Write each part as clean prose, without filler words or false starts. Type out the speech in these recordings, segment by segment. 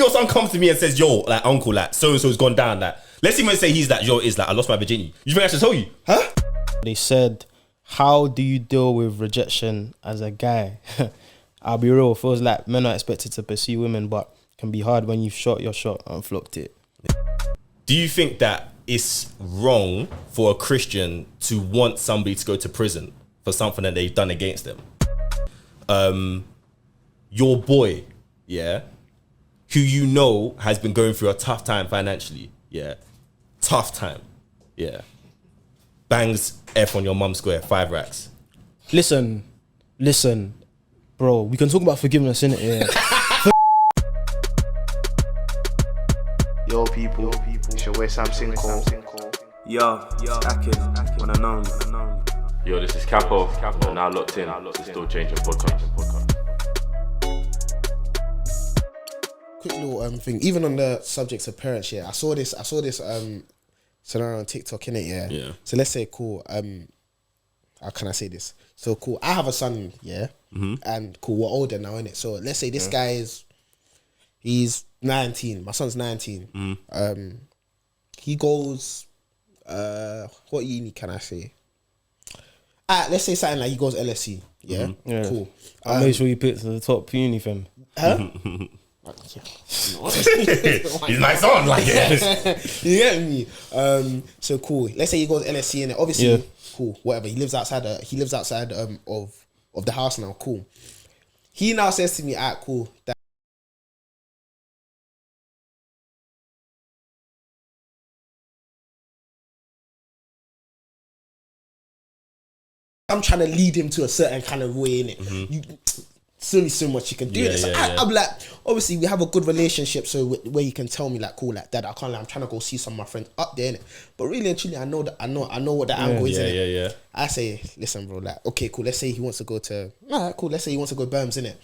your son comes to me and says, yo, like, uncle, like, so-and-so's gone down, like, let's even say he's like, yo, is like, I lost my virginity. You think I should tell you? Huh? They said, how do you deal with rejection as a guy? I'll be real, it feels like men are expected to pursue women, but it can be hard when you've shot your shot and flopped it. Do you think that it's wrong for a Christian to want somebody to go to prison for something that they've done against them? Your boy, yeah, who you know has been going through a tough time financially, yeah, tough time, yeah, bangs F on your mum square, 5 racks. Listen, bro, we can talk about forgiveness, innit? Yeah. Yo, people, it's your way Sam Sinko. Yo, stacking, when I know. Yo, this is Capo. You're now locked in to Still Changing Podcast. Quick little thing. Even on the subject of parents, yeah, I saw this scenario on TikTok, innit, yeah. Yeah. So let's say, cool. How can I say this? So cool. I have a son, yeah, and cool. We're older now, innit. So let's say this guy he's 19. My son's 19. He goes. What uni can I say? Let's say something like he goes LSE. Yeah, Yeah. cool. I'll make sure you pick the top uni, fam. Huh? He's nice on, like, yes. You get me? So cool. Let's say he goes LSE and obviously, cool. Whatever. He lives outside. Of the house now. Cool. He now says to me, "Alright, cool. That I'm trying to lead him to a certain kind of way, innit? There's only so much you can do. I'm like, obviously we have a good relationship, so where you can tell me like, cool, like, Dad, I can't, like, I'm trying to go see some of my friends up there, innit? But really and truly, I know what the angle is, innit? Yeah. I say, listen, bro, like, okay, cool. Let's say he wants to go to, alright, cool. Let's say he wants to go Berms, innit?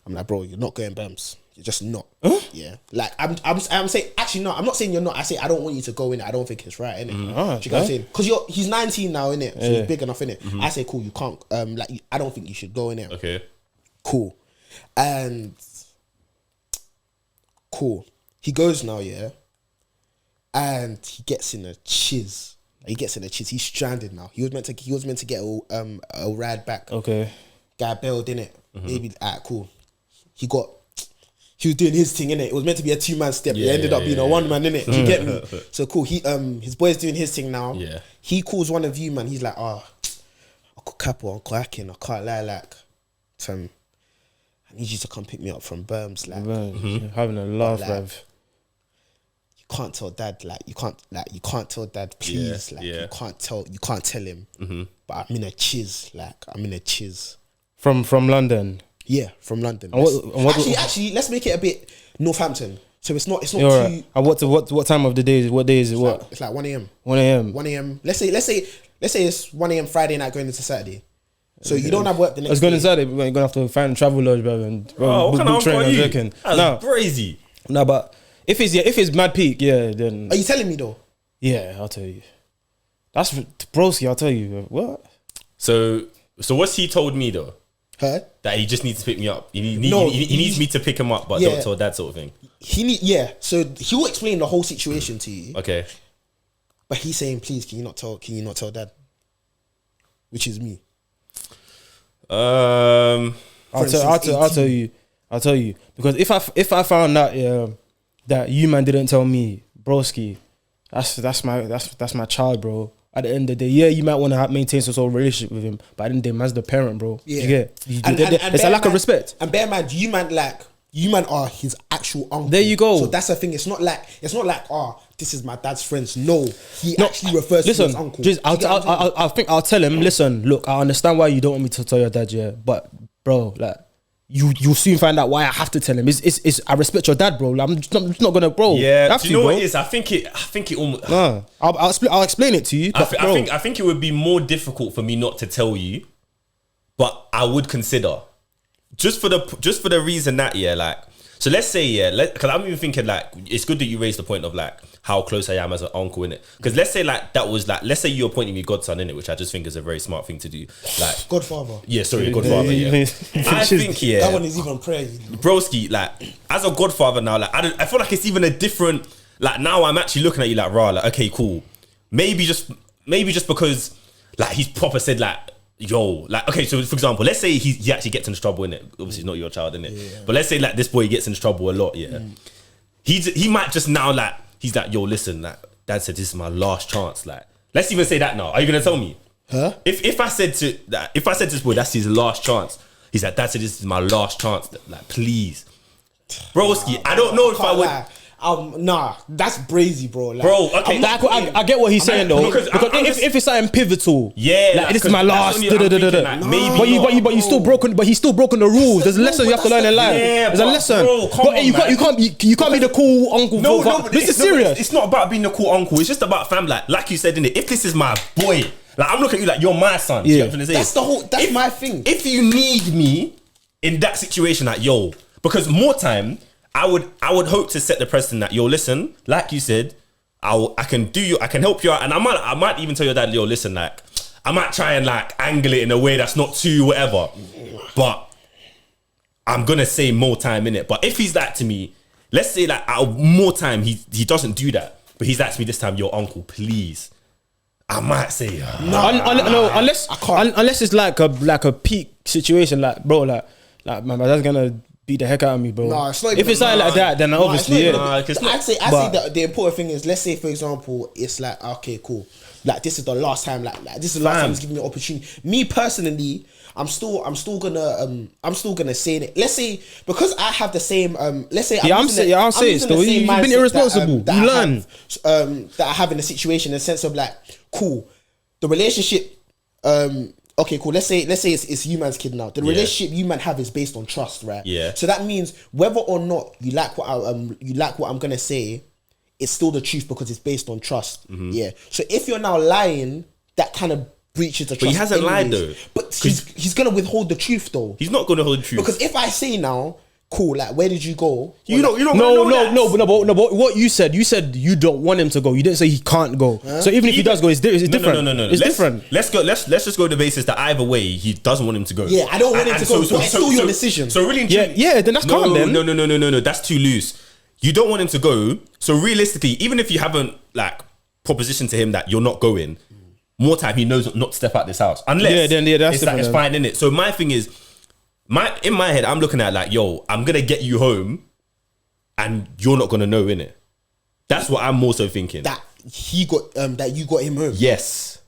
I'm like, bro, you're not going Berms. You're just not. Yeah. Like, I'm saying, actually, no, I'm not saying you're not. I say, I don't want you to go in it. I don't think it's right, innit? Do you know what I'm saying? Because he's 19 now, innit? So he's big enough, innit? I say, cool, you can't, I don't think you should go in it. Okay. Cool. And cool. He goes now, yeah. And he gets in a chiz. He's stranded now. He was meant to get a ride back. Okay. Guy bailed, innit? Maybe cool. He was doing his thing, innit? It was meant to be a 2-man step. It ended up being a 1-man, innit? Do you get me? So cool. He his boy's doing his thing now. Yeah. He calls one of you, man. He's like, Uncle Capo, Uncle Akin, I can't lie, like, I need you to come pick me up from Berms, like, Having a laugh, like, bruv. you can't tell Dad, like, you can't tell Dad, please, you can't tell him, but I'm in a chiz, From London. Yeah, from London. Actually, let's make it a bit Northampton, so it's not too. Right. And what time of the day? What day is it? What? It's like 1 a.m. 1 a.m. 1 a.m. Let's say it's 1 a.m. Friday night going into Saturday. So you don't have work the next day. It's going to Saturday, but you're going to have to find a travel lodge, bro. What kind of uncle are you? That's crazy. No, but if it's mad peak, yeah, then. Are you telling me though? Yeah, I'll tell you. That's broski. I'll tell you. What? So what's he told me though? Huh? That he just needs to pick me up. He needs me to pick him up, but don't tell Dad, sort of thing. So he'll explain the whole situation to you. Okay. But he's saying, please, can you not tell Dad? Which is me. I'll tell you because if I found out that you man didn't tell me, broski, that's my child, bro. At the end of the day, yeah, you might want to maintain some sort of relationship with him, but at the end of the day, man's the parent, bro. Yeah, it's a lack of respect. And bear in mind, you man are his actual uncle. There you go. So that's the thing. It's not like this is my dad's friends. No, he actually refers to his uncle. I think I'll tell him. Listen, look, I understand why you don't want me to tell your dad, yeah, but bro, like, you'll soon find out why I have to tell him. It's I respect your dad, bro. I'm just not gonna, bro. Yeah, do you know what it is? I think it almost. No, I'll explain it to you. I think it would be more difficult for me not to tell you, but I would consider just for the reason that, yeah, like, So let's say, because I'm even thinking like, it's good that you raised the point of like how close I am as an uncle, innit? Because let's say like that was like, let's say you're appointing me godson, innit? Which I just think is a very smart thing to do. Like Godfather. Yeah, sorry, godfather. Yeah. I think That one is even prayer. broski, like as a godfather now, like I feel like it's even a different. Like now, I'm actually looking at you like, rah, like okay, cool. Maybe just because like he's proper said like, yo, like okay. So for example, let's say he actually gets into trouble, innit? Obviously, it's not your child, innit? Yeah. But let's say like this boy gets into trouble a lot, yeah. He might just now like he's like, yo, listen, like dad said this is my last chance. Like let's even say that now. Are you gonna tell me? Huh? If I said to this boy that's his last chance, he's like, dad said this is my last chance. Like please, broski, I don't know if I would. Lie. Nah, that's brazy, bro. Like, Bro, okay. I get what he's saying though. Because if it's something pivotal, yeah, like this is my last. Maybe, but you still broken. But he's still broken the rules. There's a lesson you have to learn in life. Yeah, There's a lesson. Bro, But you can't be the cool uncle. No, this is serious. It's not about being the cool uncle. It's just about fam. Like you said, innit? If this is my boy, like I'm looking at you like you're my son. Yeah, that's my thing. If you need me in that situation, like yo, because more time. I would hope to set the precedent that yo, listen, like you said, I can help you out, and I might even tell your dad, yo, listen, like I might try and like angle it in a way that's not too whatever, but I'm gonna say more time in it. But if he's that to me, let's say like more time, he doesn't do that, but he's that to me this time, yo, uncle, please. I might say no, unless it's like a peak situation, like bro, like my dad's gonna beat the heck out of me, bro. Nah, it's not if it's something like that, then obviously, yeah. I'd say the important thing is, let's say for example, it's like, okay, cool. Like this is the last time, like this is the last time he's giving me an opportunity. Me personally, I'm still gonna say it. Let's say because I have the same let's say I'm saying still you've been irresponsible. You learn that I have in the situation in the sense of like, cool, the relationship okay, cool. Let's say it's you man's kid now. The relationship you man have is based on trust, right? Yeah. So that means whether or not you like what I'm gonna say, it's still the truth because it's based on trust. Yeah. So if you're now lying, that kind of breaches the trust. But he hasn't lied though. But he's gonna withhold the truth though. He's not gonna hold the truth because if I say now, cool, like where did you go? No. But what you said you don't want him to go. You didn't say he can't go. Huh? So even if he does go, it's different. No. It's different. Let's just go to the basis that either way he doesn't want him to go. Yeah, I don't want him to go. So it's still your decision. So really, then that's calm. Then no, that's too loose. You don't want him to go. So realistically, even if you haven't like propositioned to him that you're not going, more time he knows not to step out this house. Unless it's fine, innit? So my thing is, in my head, I'm looking at like, yo, I'm gonna get you home, and you're not gonna know, innit? That's what I'm also thinking. That you got him home. Yes.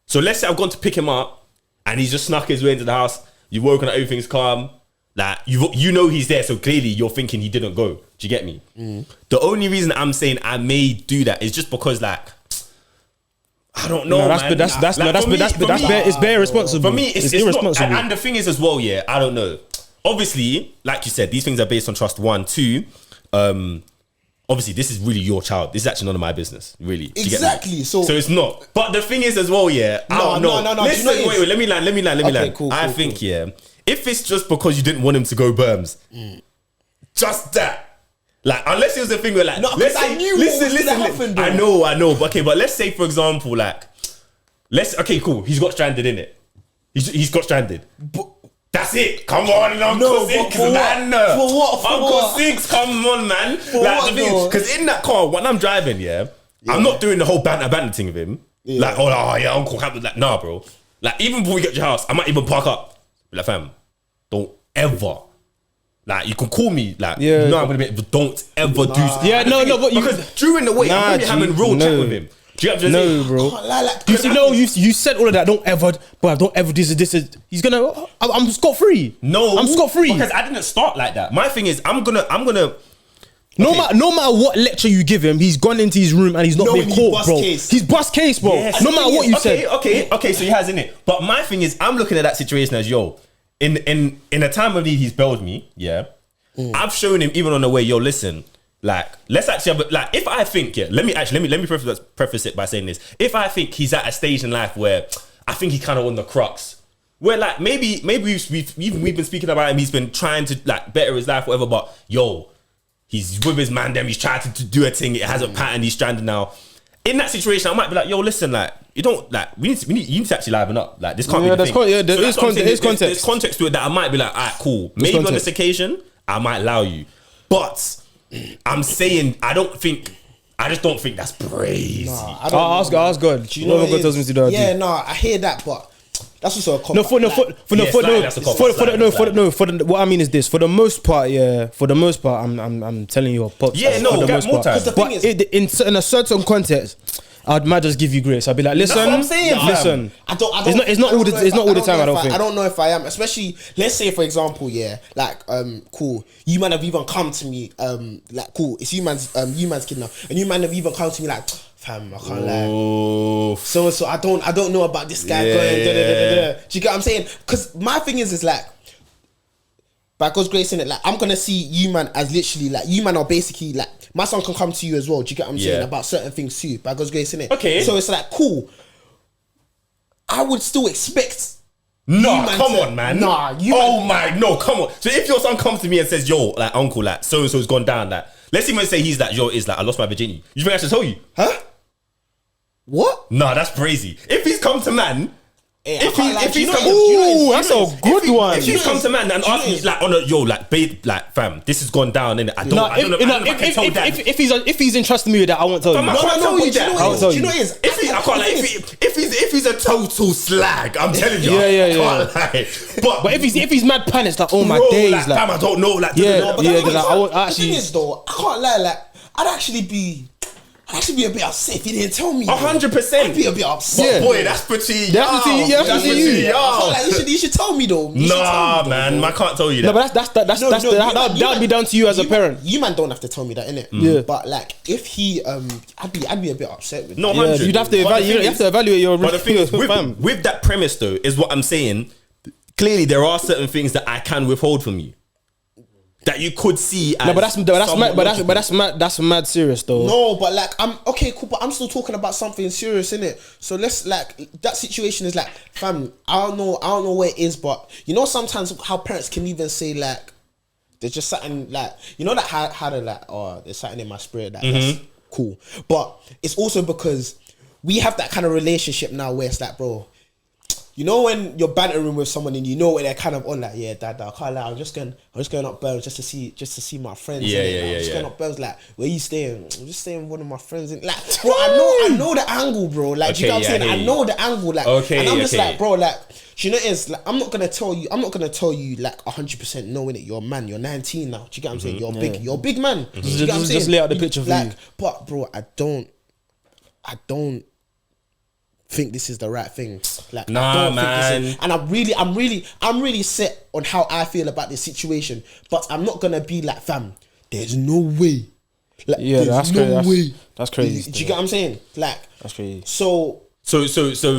So let's say I've gone to pick him up, and he's just snuck his way into the house. You've woken up, everything's calm. Like you know he's there, so clearly you're thinking he didn't go. Do you get me? The only reason I'm saying I may do that is just because like, I don't know. It's bare irresponsible. For me, it's irresponsible. Not, and the thing is as well, yeah, I don't know. Obviously, like you said, these things are based on trust. 1, 2. Obviously, this is really your child. This is actually none of my business, really. Exactly. So it's not. But the thing is as well, yeah. I don't know. No. Listen, wait. Let me land. Cool, I think, yeah. If it's just because you didn't want him to go Berms, just that. Like, unless it was a thing where, like, no, let's say, listen. I know. But okay, but let's say, for example, like, okay, cool. He's got stranded in it. He's got stranded. But that's it. Come on, Uncle Six, man. For what? Uncle Six, come on, man. Because in that car, when I'm driving, I'm not doing the whole banter thing with him. Yeah. Like, yeah, Uncle, like, nah, bro. Like, even before we get to your house, I might even park up. Like, fam, don't ever. Like, you can call me, like, no, I'm gonna be, but don't ever do. Yeah, but because during the wait, I'm having real chat with him. Do you have to say? Bro. You said all of that. Don't ever do this. He's gonna. I'm scot free. No, I'm scot free because I didn't start like that. My thing is, I'm gonna. No matter what lecture you give him, he's gone into his room and he's not been caught, bro. He's bust case, bro. Yes. No matter what you said. Okay, so he has, innit? But my thing is, I'm looking at that situation as, yo, in a time of need, he's bailed me, yeah? I've shown him, even on the way, yo, listen, like, let's actually have, like, if I think, let me preface it by saying this. If I think he's at a stage in life where I think he's kind of on the crux, where like maybe we've been speaking about him. He's been trying to like better his life, whatever. But yo, he's with his man. Then he's trying to do a thing. It hasn't patterned. He's stranded now. In that situation, I might be like, yo, listen, like you don't like you need to actually liven up. Like this can't be the thing. There's context. There's context to it that I might be like, alright, cool. Maybe on this occasion, I might allow you, but I'm saying I just don't think that's crazy. Nah, I'll ask God. Do you know what God tells me to do. Yeah, no, I hear that, but that's also a cop. What I mean is this. For the most part, I'm telling you, pops. Yeah, no, for the most more part. time. But in a certain context, I might just give you grace. I'll be like, listen, That's what I'm saying, listen. I don't. It's not all the time. I don't think. I don't know if I am. Especially, let's say for example, cool. You might have even come to me, like, cool. It's you man's kid now, and you might have even come to me like, fam, I can't lie. So I don't know about this guy going. Da. Do you get what I'm saying? Because my thing is like, by God's grace in it, like I'm gonna see you man as literally like you man are basically like my son can come to you as well. Do you get what I'm saying about certain things too? By God's grace in it. Okay. So it's like cool. I would still expect. No, come on, man. Nah, come on. So if your son comes to me and says, yo, like uncle, like so and so's gone down, like let's even say he's like, yo, is like I lost my virginity. You think I should tell you? Huh? What? Nah, that's crazy. If he's come to man. If he's come to man and asked me like on a yo like babe like fam this has gone down innit? I don't know if he's entrusting me with that I won't tell you. I can't tell you that. I'll tell you. If he's a total slag, I'm telling you. Yeah. But if he's mad pan, it's like oh my days, like fam, I don't know, like I won't actually. The thing is though, I can't lie, like I'd actually be a bit upset if he didn't tell me. 100%. I'd be a bit upset. Boy, that's pretty. That's between you. Like, you should tell me though. Nah, man, I can't tell you that. No, but that'd be down to you as a parent. You man don't have to tell me that, innit? Yeah. But like, if he, I'd be a bit upset with. No, him. 100. You'd have to evaluate your. But the thing is, with that premise though, is what I'm saying. Clearly, there are certain things that I can withhold from you. That you could see as that's mad serious though. No, but like I'm okay, cool, but I'm still talking about something serious, innit? So let's like that situation is like, fam, I don't know where it is, but you know sometimes how parents can even say like there's just something like you know that how they're like, oh, there's something in my spirit that that's cool. But it's also because we have that kind of relationship now where it's like, bro, you know when you're bantering with someone and you know where they're kind of on like, yeah, dad, I can't lie, I'm just going up Burns just to see my friends. I'm just going up Burns like, where you staying? I'm just staying with one of my friends. And like, bro, I know the angle, bro. Like, you know what I'm saying? I know the angle. Like, and I'm just like, bro, like, you know it is like I'm not gonna tell you like 100% knowing it. You're a man. You're 19 now. Do you get what I'm saying? You're a big man. Do you get what I'm saying? Just lay out the picture for you. But bro, I don't think this is the right thing. Like, nah, I don't man. think this is, and I'm really set on how I feel about this situation. But I'm not gonna be like, fam, there's no way. Like, yeah, that's no way. That's crazy. Do you get what I'm saying? Like, that's crazy. So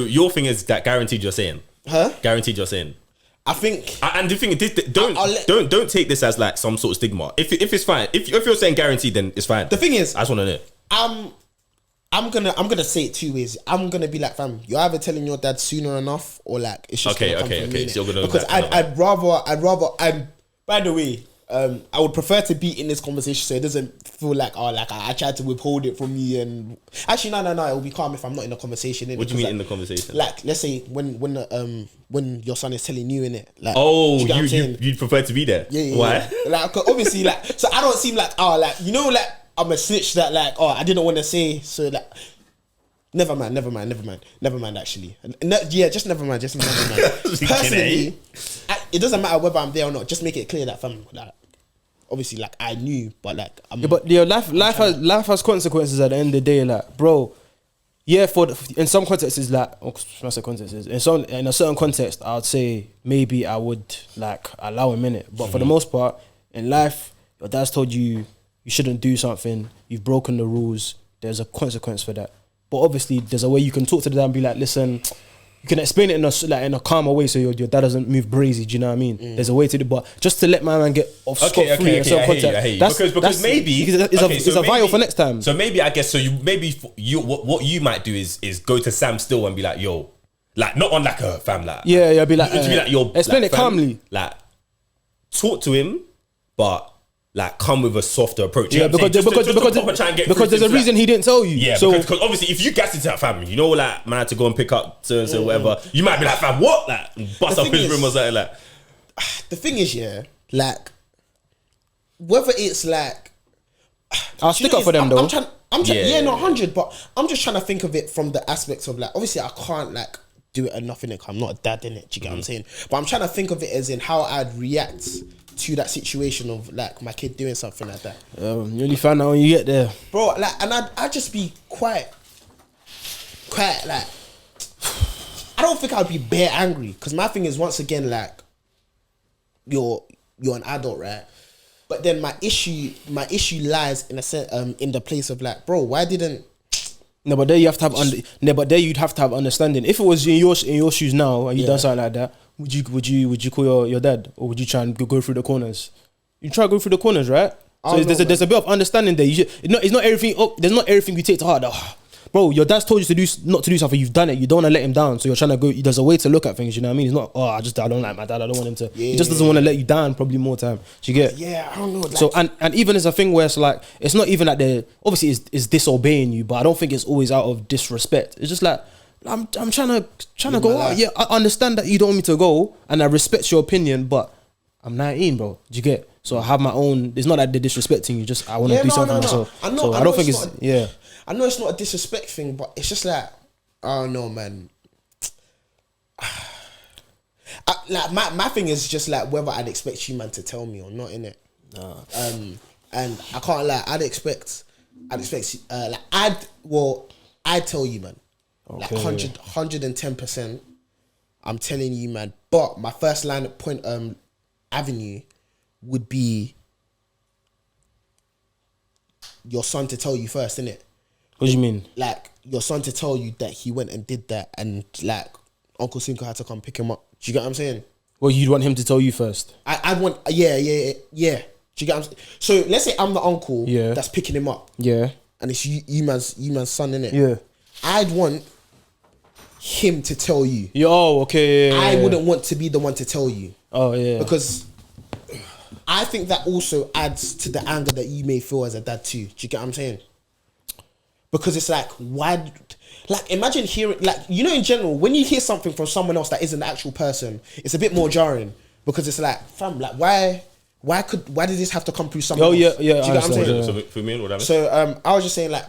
your thing is that guaranteed you're saying? Huh? Guaranteed you're saying? I think, and the thing is, don't take this as like some sort of stigma. If it's fine, if you're saying guaranteed, then it's fine. The thing is, I just want to know. I'm gonna say it two ways. I'm gonna be like, fam, you're either telling your dad sooner enough, or like it's just gonna come from me. So you're gonna, because I'd rather. By the way, I would prefer to be in this conversation so it doesn't feel like I tried to withhold it from you. And actually, no, it will be calm if I'm not in the conversation. What do you mean in the conversation? Like, let's say when your son is telling you in it, like, you'd prefer to be there. Yeah. Why? Like, obviously, like, so I don't seem like you know, like, I'm a snitch that like, I didn't want to say, so like, never mind actually. Just never mind. Personally, it doesn't matter whether I'm there or not, just make it clear that fam, like, obviously, like, I knew, but like, life has consequences at the end of the day, like, bro. Yeah, in some contexts is like, in a certain context, I'd say maybe I would like allow him in it, but for the most part in life, your dad's told you shouldn't do something, you've broken the rules, there's a consequence for that. But obviously, there's a way you can talk to the dad and be like, listen, you can explain it in a calmer way so your dad doesn't move brazy, do you know what I mean? There's a way to do, but just to let my man get off scot-free in some context. I hear you. Because maybe it's a vial for next time. So maybe, I guess, what you might do is go to Sam still and be like, yo, Like not on like a fam like Yeah, be like, to be like your explain like, it calmly. Like talk to him, but like come with a softer approach. Yeah, because there's a reason he didn't tell you. Yeah, so because obviously if you gas into that family, you know, like man had to go and pick up so and so whatever. You might be like, fam, what? Like bust up his room or something like. The thing is, yeah, like whether it's like I'll stick up for them though. I'm trying, not 100, but I'm just trying to think of it from the aspects of like, obviously I can't like do it enough in it. I'm not a dad in it. Do you get what I'm saying? But I'm trying to think of it as in how I'd react to that situation of like my kid doing something like that. You only find out when you get there, bro. Like, and I'd just be quite like. I don't think I'd be bare angry because my thing is once again like, you're an adult, right? But then my issue lies in a sense, in the place of like, bro, why didn't? No, but there you have to have but there you'd have to have understanding. If it was in your shoes now and you done something like that, would you call your dad, or would you try and go through the corners? You try to go through the corners, right? So there's a bit of understanding there. It's not everything. There's not everything you take to heart. Bro, your dad's told you not to do something. You've done it. You don't want to let him down. So you're trying to go. There's a way to look at things. You know what I mean? It's not. I don't like my dad. I don't want him to. He just doesn't want to let you down. Probably more time. Do you get? Yeah, I don't know. Like, so and even as a thing where it's like it's not even that they're obviously is disobeying you, but I don't think it's always out of disrespect. It's just like I'm trying to go out. Yeah, I understand that you don't want me to go, and I respect your opinion, but I'm 19, bro. Do you get? So I have my own. It's not that they're disrespecting you. Just I want to do something myself. I don't think it's I know it's not a disrespect thing, but it's just like, I don't know, man. Like my thing is just like whether I'd expect you, man, to tell me or not, innit? And I can't lie. I'd expect like I'd tell you, man. Okay. Like 110%. I'm telling you, man. But my first line of point avenue would be your son to tell you first, innit? What do you mean? Like your son to tell you that he went and did that, and like Uncle Cinco had to come pick him up. Do you get what I'm saying? Well, you'd want him to tell you first. I'd want, yeah. Do you get what I'm saying? So let's say I'm the uncle that's picking him up. Yeah. And it's you man's son, innit? Yeah. I'd want him to tell you. Okay. Yeah, I wouldn't want to be the one to tell you. Oh, yeah. Because I think that also adds to the anger that you may feel as a dad too. Do you get what I'm saying? Because it's like, why? Like, imagine hearing, like, you know, in general, when you hear something from someone else that isn't the actual person, it's a bit more jarring because it's like, fam, like, why did this have to come through someone else? Yeah. Do you get what I'm saying? So for me, what that means? So I was just saying, like,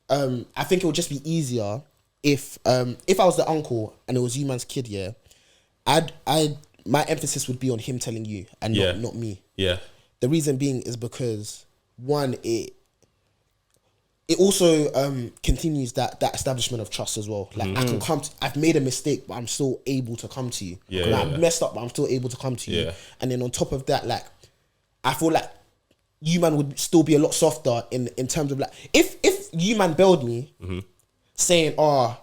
I think it would just be easier if I was the uncle and it was you man's kid, yeah. My emphasis would be on him telling you and not me. Yeah. The reason being is because one, it also continues that establishment of trust as well. Like I can come, I've made a mistake, but I'm still able to come to you. I've messed up, but I'm still able to come to you. Yeah. And then on top of that, like I feel like you man would still be a lot softer in terms of like if you man bailed me saying, "Oh,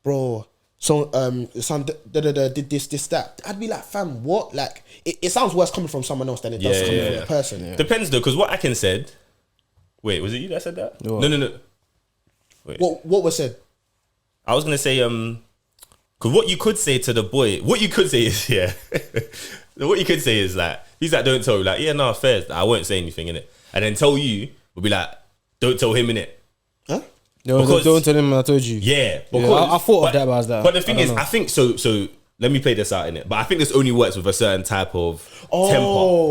bro, so son did this that," I'd be like, "Fam, what?" Like it sounds worse coming from someone else than it does coming from a person. Yeah. Depends though, because what Akin said. Wait, was it you that said that? No. Wait. What was said? I was gonna say because what you could say to the boy, what you could say is what you could say is like he's like, don't tell you, like, yeah, no, fair, I won't say anything in it, and then tell you would be like, don't tell him in it. Huh? No, because, don't tell him I told you. Yeah, because, I thought of that, but I was that. But the thing is, I think so. Let me play this out in it. But I think this only works with a certain type of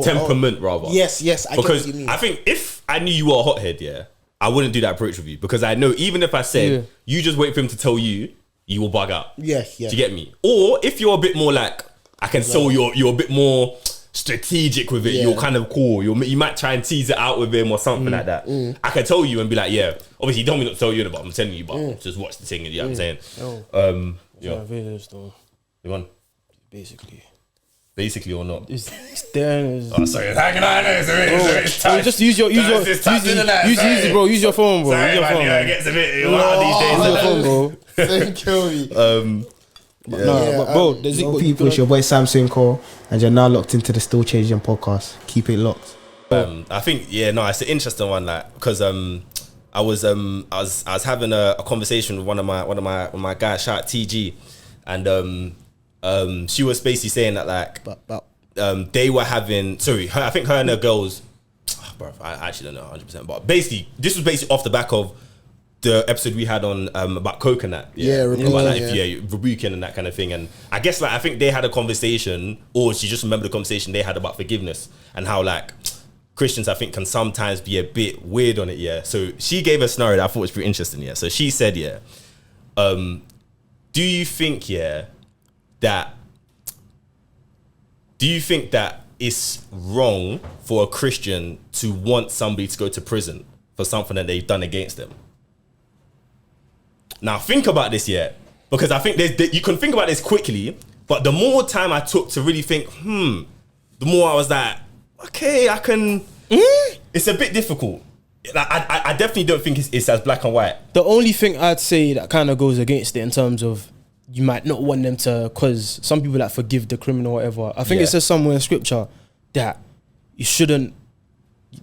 temperament, rather. Yes, I get what you mean. I think if I knew you were a hothead, I wouldn't do that approach with you because I know even if I said you just wait for him to tell you, you will bug out. Yeah. Do you get me? Or if you're a bit more like I can tell you're a bit more strategic with it. You're kind of cool. You might try and tease it out with him or something like that. I can tell you and be like, yeah. Obviously, you don't want me not to tell you, but I'm telling you, but just watch the thing. You know what I'm saying? You want? Basically or not? It's there. Oh, sorry, it's hanging on. It's tight. Just use your phone, bro. Use your phone, bro. Sorry, use your phone. man, it gets a bit wild these days. Use your phone, bro. Don't kill me. Bro, people, it's your boy Sam Cinco, and you're now locked into the Still Changing podcast. Keep it locked. I think it's an interesting one, like because I was having a conversation with one of my guys, shout out TG, and she was basically saying that like, But they were having. Sorry, I think her and her girls. Bro, I actually don't know 100%, but basically, this was basically off the back of the episode we had on about coconut, rebuking, about rebuking and that kind of thing. And I guess like I think they had a conversation, or she just remembered the conversation they had about forgiveness and how like Christians I think can sometimes be a bit weird on it. Yeah, so she gave a scenario that I thought was pretty interesting. Yeah, so she said, do you think that it's wrong for a Christian to want somebody to go to prison for something that they've done against them? Now think about this, because I think you can think about this quickly, but the more time I took to really think, the more I was like, okay, I can. It's a bit difficult. Like, I definitely don't think it's as black and white. The only thing I'd say that kind of goes against it in terms of you might not want them to, because some people like forgive the criminal or whatever. I think it says somewhere in scripture that you shouldn't,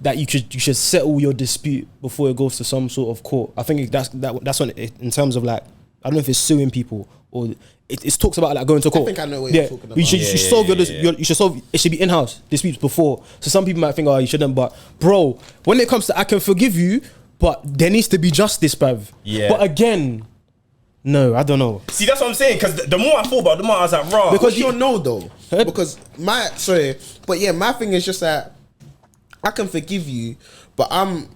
that you should settle your dispute before it goes to some sort of court. I think that's when in terms of like, I don't know if it's suing people or it talks about like going to court. I think I know what you're talking about. You should solve you should solve. It should be in-house disputes before. So some people might think, oh, you shouldn't, but bro, when it comes to I can forgive you, but there needs to be justice, bruv. Yeah. But again, no, I don't know. See, that's what I'm saying. Because the more I thought about it, the more I was like, raw. Because you don't know though. Because my thing is just that I can forgive you, but I'm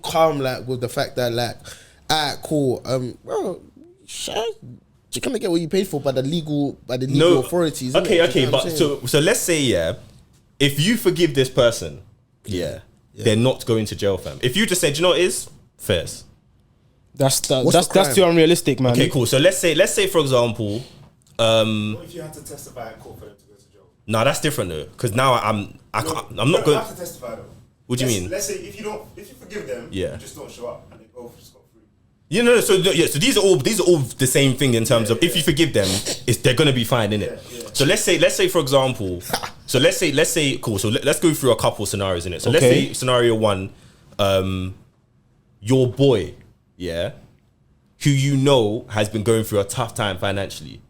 calm like with the fact that like, alright, cool. Well, you're gonna get what you paid for by the legal authorities. Okay, but so let's say if you forgive this person, they're not going to jail, fam. If you just said, you know what it is, fairs. That's too unrealistic, man. Okay, cool. So let's say for example, what if you had to testify in court for them to go to jail? No, that's different though, because now I'm not going. You have to testify though. What do you mean? Let's say if you forgive them, you just don't show up and they both just got free. You know, so these are all the same thing in terms of if you forgive them, they're gonna be fine, innit? Yeah. So let's say for example, let's say cool. So let's go through a couple scenarios in it. So let's say scenario one, your boy, who you know has been going through a tough time financially,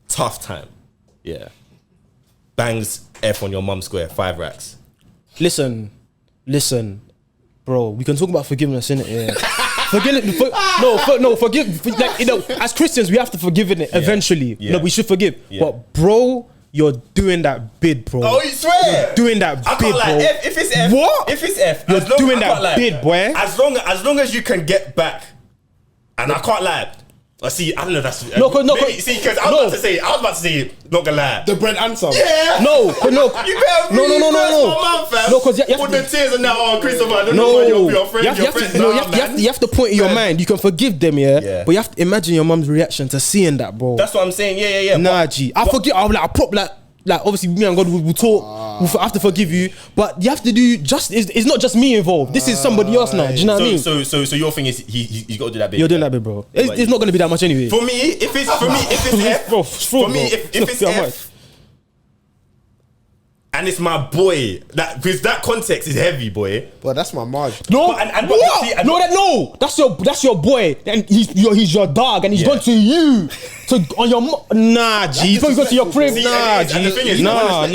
tough time, bangs F on your mum square, 5 racks. Listen, bro. We can talk about forgiveness, innit? Yeah. Forgive. Like, you know, as Christians, we have to forgive it eventually. Yeah. No, we should forgive. Yeah. But bro, you're doing that bid, bro. Oh, you swear? You're doing that bid, bro. If it's F, what? If it's F, you're doing that bid, boy. As long as you can get back, and I can't lie. I see. I don't know. That's no. Because I was about to say, not gonna lie. The bread and some. Yeah. No. You better really no. No, because put the tears and that. Oh, Christopher, I don't know why you're your friend. You have to point in your mind. You can forgive them, but you have to imagine your mum's reaction to seeing that, bro. That's what I'm saying. Yeah. Nah, G. I forgive. Like obviously me and God will talk. We'll have to forgive you, but you have to do it's not just me involved. This is somebody else now. Do you know what I mean? So your thing is he's got to do that bit. You're doing that bit, bro. It's not going to be that much anyway. For me, if it's F, and it's my boy, because that context is heavy, boy. Well, that's my margin. No, that's your boy, and he's your dog, and he's gone to you on your nah, G. He's going to your crib, nah, G. The thing is, no. I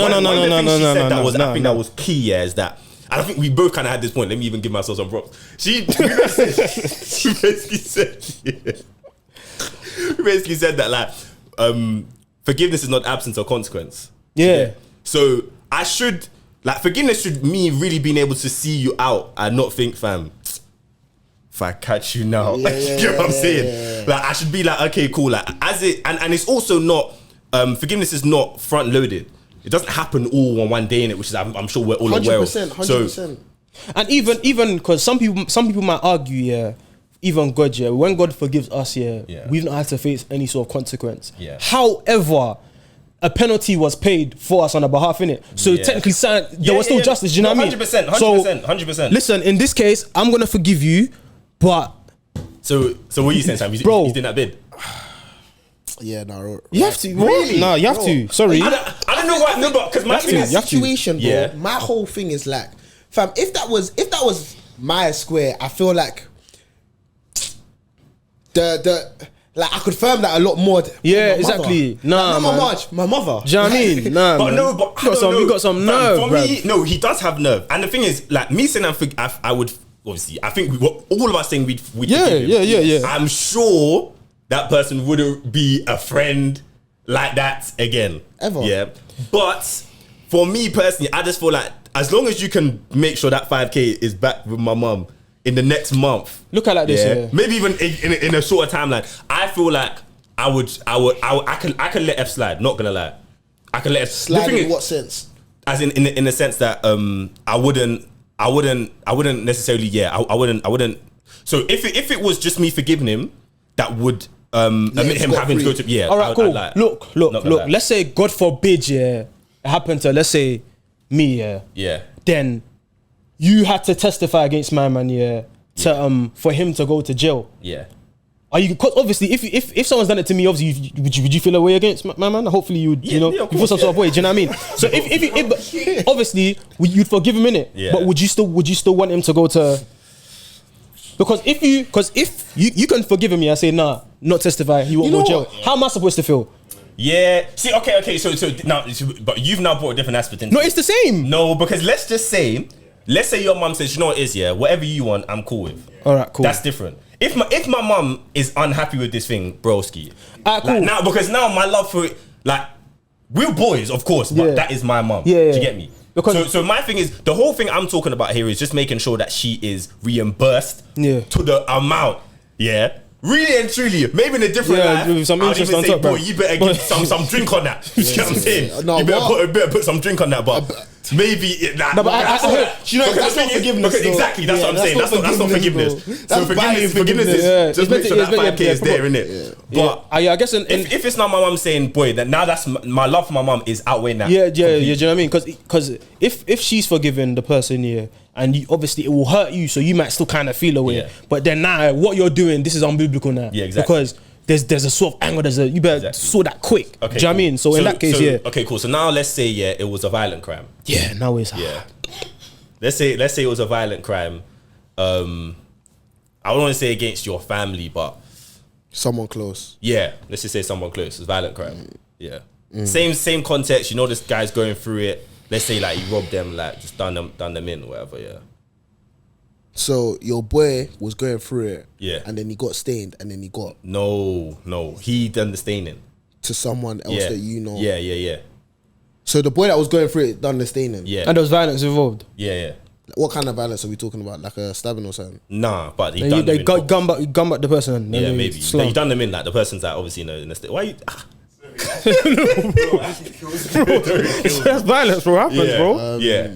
think that was key. Is that, and I think we both kind of had this point. Let me even give myself some props. She basically said that like forgiveness is not absence of consequence. Yeah. So I should, like, forgiveness should mean really being able to see you out and not think, fam, if I catch you now, you know what I'm saying? Like, I should be like, okay, cool. Like, as it, and it's also not, forgiveness is not front loaded. It doesn't happen all on one day in it, which is, I'm sure we're all aware of. 100%. So, and even because some people might argue, even God, when God forgives us, we've not had to face any sort of consequence. However, a penalty was paid for us on our behalf, innit? So technically, there was still justice. Do you know what I mean? 100%. Listen, in this case, I'm gonna forgive you, but so what are you saying, Sam? Bro, he's doing that bid. Yeah, no. You have to. Really? No, you have to. Sorry. I don't know why. No, but because my thing is situation, bro. My whole thing is like, fam. If that was my square, I feel like Like I confirm that a lot more. Yeah, my exactly. mother. Nah, like, man. not my mother. Do you know what I mean? Nah, But man. no, but I don't know. You got some Fam, nerve, for bruv. me, no, he does have nerve. And the thing is, like me saying I would obviously. I think all of us saying we'd Yeah, forgive him. yeah. I'm sure that person wouldn't be a friend like that again. Ever. Yeah. But for me personally, I just feel like as long as you can make sure that 5K is back with my mum in the next month. Look at it like this, yeah. Maybe even in a shorter timeline. I feel like I can let F slide. Not gonna lie, I can let F Slide the thing in is, what sense? as in the sense that I wouldn't necessarily. Yeah, I wouldn't. So if it was just me forgiving him, that would admit him having to go to. Yeah. All right, cool. I'd Look. lie. Let's say, God forbid, yeah, it happened to, let's say, me, yeah. Yeah. Then you had to testify against my man, yeah, to for him to go to jail. Yeah. Are you? Because obviously, if someone's done it to me, obviously, would you feel a way against my man? Hopefully, you would. Yeah, You know, yeah, of you feel course, some sort of way. Do you know what I mean? So if obviously you'd forgive him, innit? Yeah. But would you still want him to go to? Because if you can forgive him, yeah, I say nah, not testify, he won't You go know jail. what? How am I supposed to feel? Yeah. See. Okay. So now, but you've now brought a different aspect into No, it. it's the same. No, because let's say your mum says, you know what it is, yeah, whatever you want, I'm cool with. All right, cool. That's different. If my mum is unhappy with this thing, broski. Alright, cool. Like, because now my love for it, like, we're boys, of course, but Yeah. that is my mum. Yeah, Do yeah. you get me? Because- so my thing is, the whole thing I'm talking about here is just making sure that she is reimbursed Yeah. to the amount. Yeah. Really and truly, maybe in a different Yeah, life, with some I would interest even on say, top, boy, bro. you better give some drink on that. You get what I'm saying? No, you what? better put some drink on that, but maybe No, but I heard- you know, because that's the thing not is- forgiveness, because though. exactly, that's Yeah, what I'm saying. That's not forgiveness. bro. So That's buying forgiveness is Yeah, just it's make meant sure to- that it's meant- 5K is there, proper- innit? Yeah. But I guess if it's not my mum saying, boy, that now that's my love for my mum is outweighing that. Yeah, do you completely. know what I mean? Because if she's forgiven the person, yeah, and obviously it will hurt you, so you might still kind of feel away. Yeah. But then now, what you're doing, this is unbiblical now. Yeah, exactly. Because there's a sort of anger. You better Exactly. sort that quick. Okay, do you know what I mean? So in that case, yeah. Okay, cool. So now let's say, yeah, it was a violent crime. Yeah, now it's Yeah. Let's say it was a violent crime. I don't want to say against your family, but Someone close. yeah, let's just say someone close. It's violent crime. Yeah. Same context. You know, this guy's going through it. Let's say like he robbed them, like just done them in, or whatever. Yeah. So your boy was going through it. Yeah. And then he got stained, and then he got No. He done the staining. to someone else Yeah. that you know. Yeah. So the boy that was going through it done the staining. Yeah. and there was violence involved. Yeah. What kind of violence are we talking about? Like a stabbing or something? Nah, but he They, done they them in. gun back the person. And then Yeah, they maybe. slam. He done them in, like the person's like obviously in the state. Why you? That's violence, bro. Happens, Yeah, bro. yeah.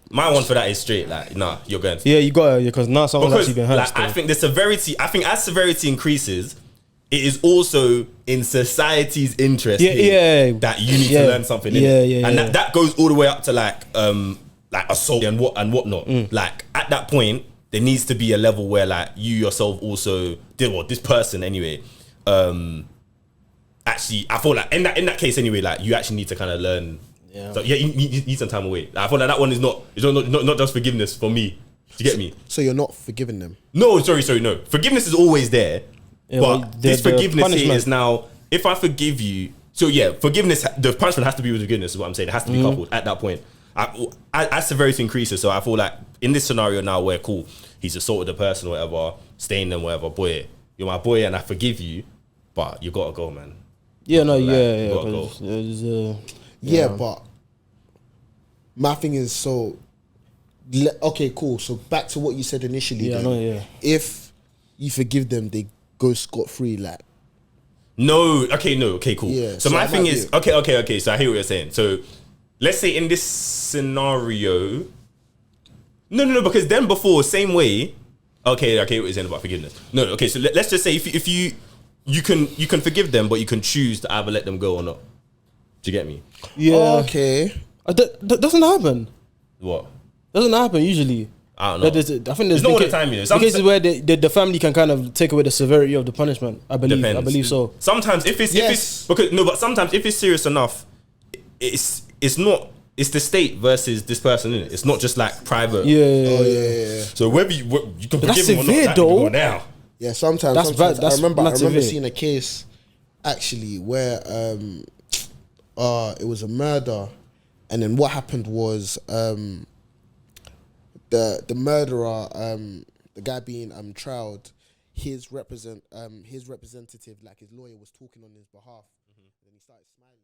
My one for that is straight. Like, nah, you're going to. Yeah, you got it because now someone's Because actually been hurt. like, I think the severity. I think as severity increases, it is also in society's interest. Yeah, here yeah. that you need Yeah. to learn something. Yeah, innit? yeah, and yeah. that goes all the way up to like assault and whatnot. Mm. Like at that point, there needs to be a level where like you yourself also this person anyway. Actually, I feel like in that case anyway, like you actually need to kind of learn. Yeah. So yeah, you need some time away. Like, I feel like that one is not just forgiveness for me. Do you get me? So you're not forgiving them. No, sorry, no. Forgiveness is always there, Yeah, but but this the forgiveness here punishment- is now. If I forgive you, so yeah, forgiveness. The punishment has to be with forgiveness. Is what I'm saying. It has to be coupled at that point. As severity increases, so I feel like in this scenario now, where cool, he's assaulted a person, or whatever, staying them, whatever. Boy, you're my boy, and I forgive you, but you gotta go, man. Yeah, no, Like, yeah. you gotta 'Cause there's, Yeah, but my thing is okay, cool. So back to what you said initially. Yeah, then. no, yeah. If you forgive them, they go scot free. Like No, okay, cool. Yeah, so so my that thing might is, be okay. So I hear what you're saying. So let's say in this scenario, no, because then before, same way. Okay, what you're saying about forgiveness. No, okay. So let's just say if you can forgive them, but you can choose to either let them go or not. Do you get me? yeah. okay, That doesn't happen. What? Doesn't happen usually. I don't know. I think there's It's not all the time, you know. Some cases where the family can kind of take away the severity of the punishment. I believe so. Sometimes if it's but sometimes if it's serious enough, it's not. It's the state versus this person, innit? It's not just like private. Yeah. yeah. So whether you can But that's forgive him or not, severe, that can though. go now. Yeah, sometimes. That's sometimes. bad. That's I remember massive, seeing a case actually where it was a murder, and then what happened was the murderer, the guy being trialed, his representative, like his lawyer, was talking on his behalf, and he started smiling.